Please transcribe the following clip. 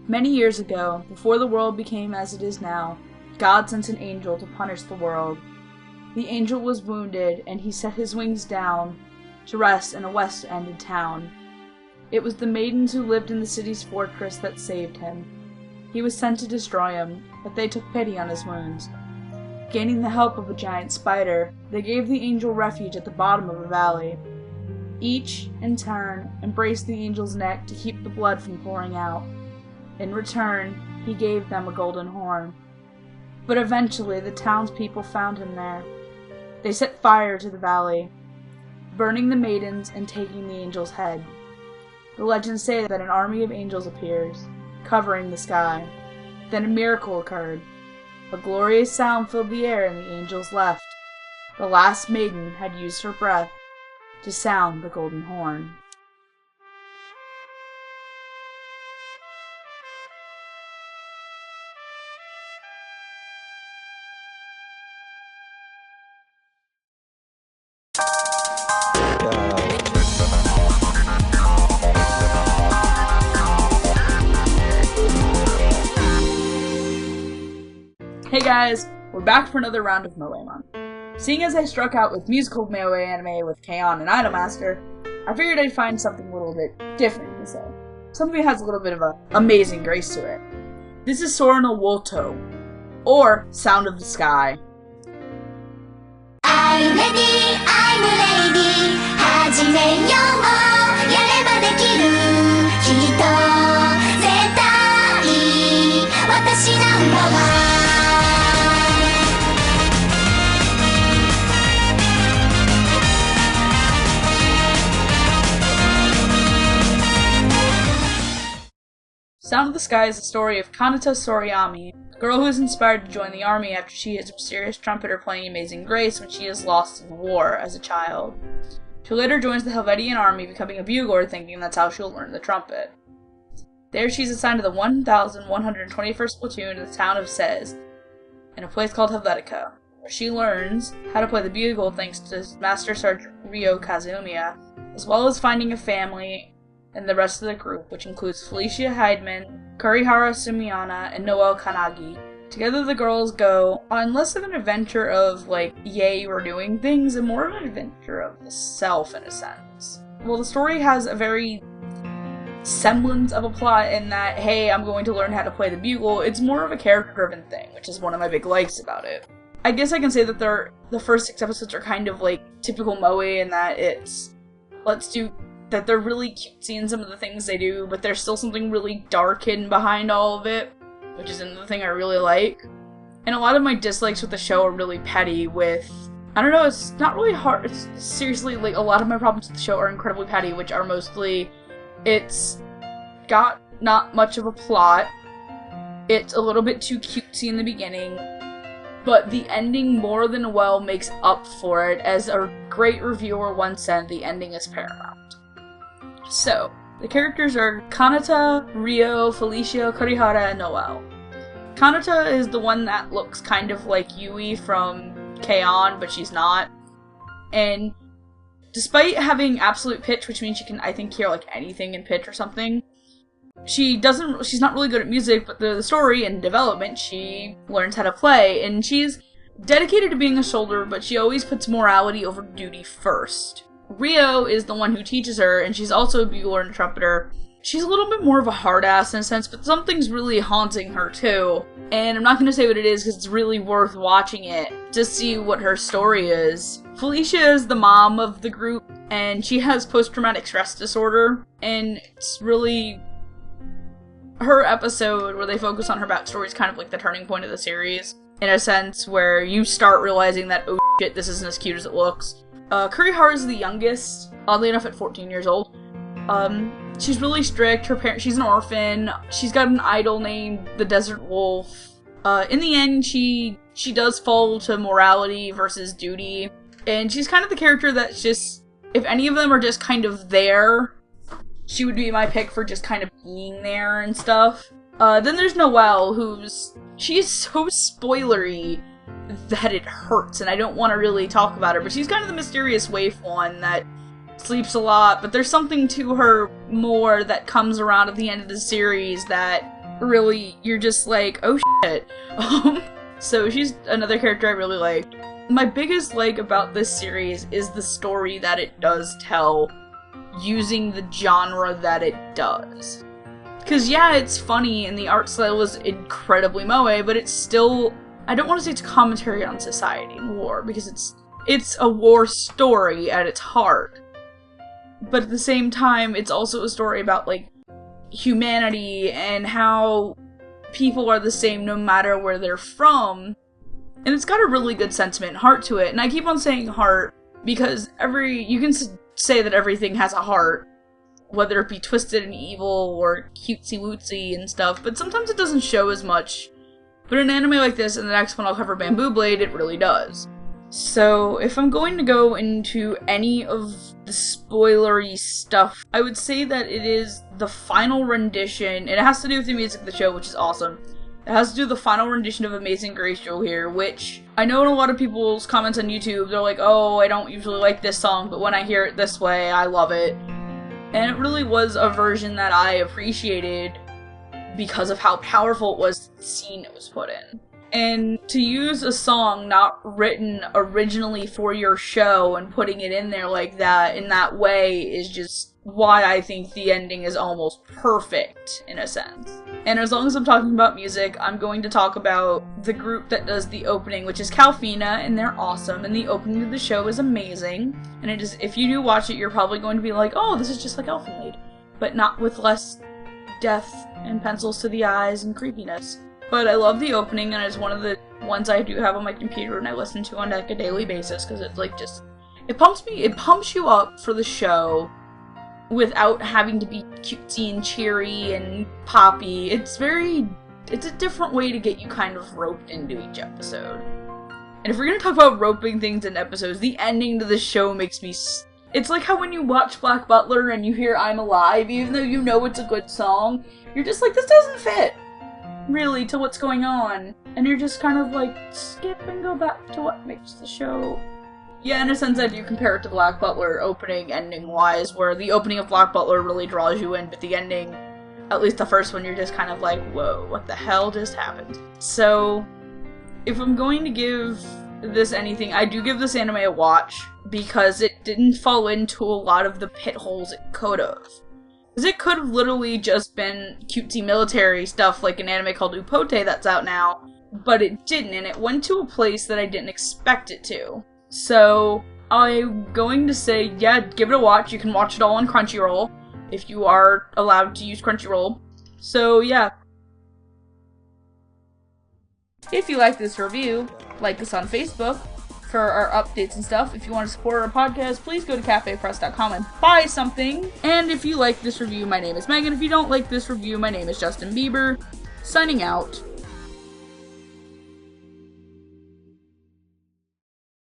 Many years ago, before the world became as it is now, God sent an angel to punish the world. The angel was wounded, and he set his wings down to rest in a west-ended town. It was the maidens who lived in the city's fortress that saved him. He was sent to destroy him, but they took pity on his wounds. Gaining the help of a giant spider, they gave the angel refuge at the bottom of a valley. Each, in turn, embraced the angel's neck to keep the blood from pouring out. In return, he gave them a golden horn. But eventually, the townspeople found him there. They set fire to the valley, burning the maidens and taking the angel's head. The legends say that an army of angels appears, covering the sky. Then a miracle occurred. A glorious sound filled the air and the angels left. The last maiden had used her breath to sound the golden horn. Hey guys, we're back for another round of Moe May. Seeing as I struck out with musical Moe anime with K-On! And Idolmaster, I figured I'd find something a little bit different to say. Something that has a little bit of an amazing grace to it. This is Sora No Woto, or Sound of the Sky. I'm ready, I'm ready, 始めよう、やればできる、きっと絶対私なんだわ。Sound of the Sky is the story of Kanata Sorayami, a girl who is inspired to join the army after she hears a mysterious trumpeter playing Amazing Grace when she is lost in the war as a child. She later joins the Helvetian army, becoming a bugler, thinking that's how she'll learn the trumpet. There she's assigned to the 1,121st platoon in the town of Sez, in a place called Helvetica, where she learns how to play the bugle thanks to Master Sergeant Ryo Kazumiya, as well as finding a family and the rest of the group, which includes Felicia Heidman, Kurihara Sumiana, and Noel Kanagi. Together the girls go on less of an adventure of, like, yay, we're doing things, and more of an adventure of the self, in a sense. Well, the story has a very semblance of a plot in that, hey, I'm going to learn how to play the bugle. It's more of a character-driven thing, which is one of my big likes about it. I guess I can say that the first 6 episodes are kind of like typical Moe in that it's, that they're really cutesy in some of the things they do, but there's still something really dark hidden behind all of it, which is another thing I really like. And a lot of my dislikes with the show are really petty with, I don't know, it's not really hard, it's seriously, like, a lot of my problems with the show are incredibly petty, which are mostly, it's got not much of a plot, it's a little bit too cutesy in the beginning, but the ending more than well makes up for it. As a great reviewer once said, the ending is paramount. So, the characters are Kanata, Ryo, Felicia, Kurihara, and Noel. Kanata is the one that looks kind of like Yui from K-On!, but she's not. And despite having absolute pitch, which means she can, I think, hear like anything in pitch or something, she's not really good at music, but the story and development, she learns how to play, and she's dedicated to being a soldier, but she always puts morality over duty first. Ryo is the one who teaches her, and she's also a bugler and a trumpeter. She's a little bit more of a hard ass in a sense, but something's really haunting her too. And I'm not going to say what it is because it's really worth watching it to see what her story is. Felicia is the mom of the group, and she has post-traumatic stress disorder, and it's really her episode where they focus on her backstory is kind of like the turning point of the series, in a sense where you start realizing that, oh shit, this isn't as cute as it looks. Kurihara is the youngest, oddly enough at 14 years old. She's really strict, she's an orphan, she's got an idol named the Desert Wolf. In the end, she does fall to morality versus duty, and she's kind of the character that's just, if any of them are just kind of there, she would be my pick for just kind of being there and stuff. Then there's Noelle, she's so spoilery that it hurts, and I don't want to really talk about her, but she's kind of the mysterious waif one that sleeps a lot, but there's something to her more that comes around at the end of the series that really, you're just like, oh shit. So she's another character I really like. My biggest about this series is the story that it does tell using the genre that it does. Because yeah, it's funny and the art style is incredibly Moe, but it's still, I don't want to say it's a commentary on society and war, because it's a war story at its heart. But at the same time, it's also a story about, like, humanity and how people are the same no matter where they're from. And it's got a really good sentiment and heart to it. And I keep on saying heart because you can say that everything has a heart, whether it be twisted and evil or cutesy-wootsy and stuff, but sometimes it doesn't show as much. But in an anime like this, and the next one I'll cover, Bamboo Blade, it really does. So, if I'm going to go into any of the spoilery stuff, I would say that it is the final rendition. It has to do with the music of the show, which is awesome. It has to do with the final rendition of Amazing Grace Jewel here, which I know in a lot of people's comments on YouTube, they're like, oh, I don't usually like this song, but when I hear it this way, I love it. And it really was a version that I appreciated because of how powerful it was, the scene it was put in. And to use a song not written originally for your show and putting it in there like that, in that way, is just why I think the ending is almost perfect, in a sense. And as long as I'm talking about music, I'm going to talk about the group that does the opening, which is Calfina, and they're awesome, and the opening of the show is amazing. And it is, if you do watch it, you're probably going to be like, oh, this is just like Elfenlied, but not with less death and pencils to the eyes and creepiness. But I love the opening, and it's one of the ones I do have on my computer and I listen to on like a daily basis, because it's like just, it pumps you up for the show without having to be cutesy and cheery and poppy. It's a different way to get you kind of roped into each episode. And if we're gonna talk about roping things in episodes, the ending to the show makes me it's like how when you watch Black Butler and you hear I'm Alive, even though you know it's a good song, you're just like, this doesn't fit really to what's going on, and you're just kind of like, skip and go back to what makes the show. Yeah, in a sense I do compare it to Black Butler opening, ending wise, where the opening of Black Butler really draws you in, but the ending, at least the first one, you're just kind of like, whoa, what the hell just happened? So, if I'm going to give this anything, I do give this anime a watch, because it didn't fall into a lot of the pit holes it could have. Because it could have literally just been cutesy military stuff like an anime called Upote that's out now, but it didn't, and it went to a place that I didn't expect it to. So, I'm going to say, yeah, give it a watch. You can watch it all on Crunchyroll, if you are allowed to use Crunchyroll. So, yeah. If you like this review, like us on Facebook for our updates and stuff. If you want to support our podcast, please go to cafepress.com and buy something. And if you like this review, my name is Megan. If you don't like this review, my name is Justin Bieber. Signing out.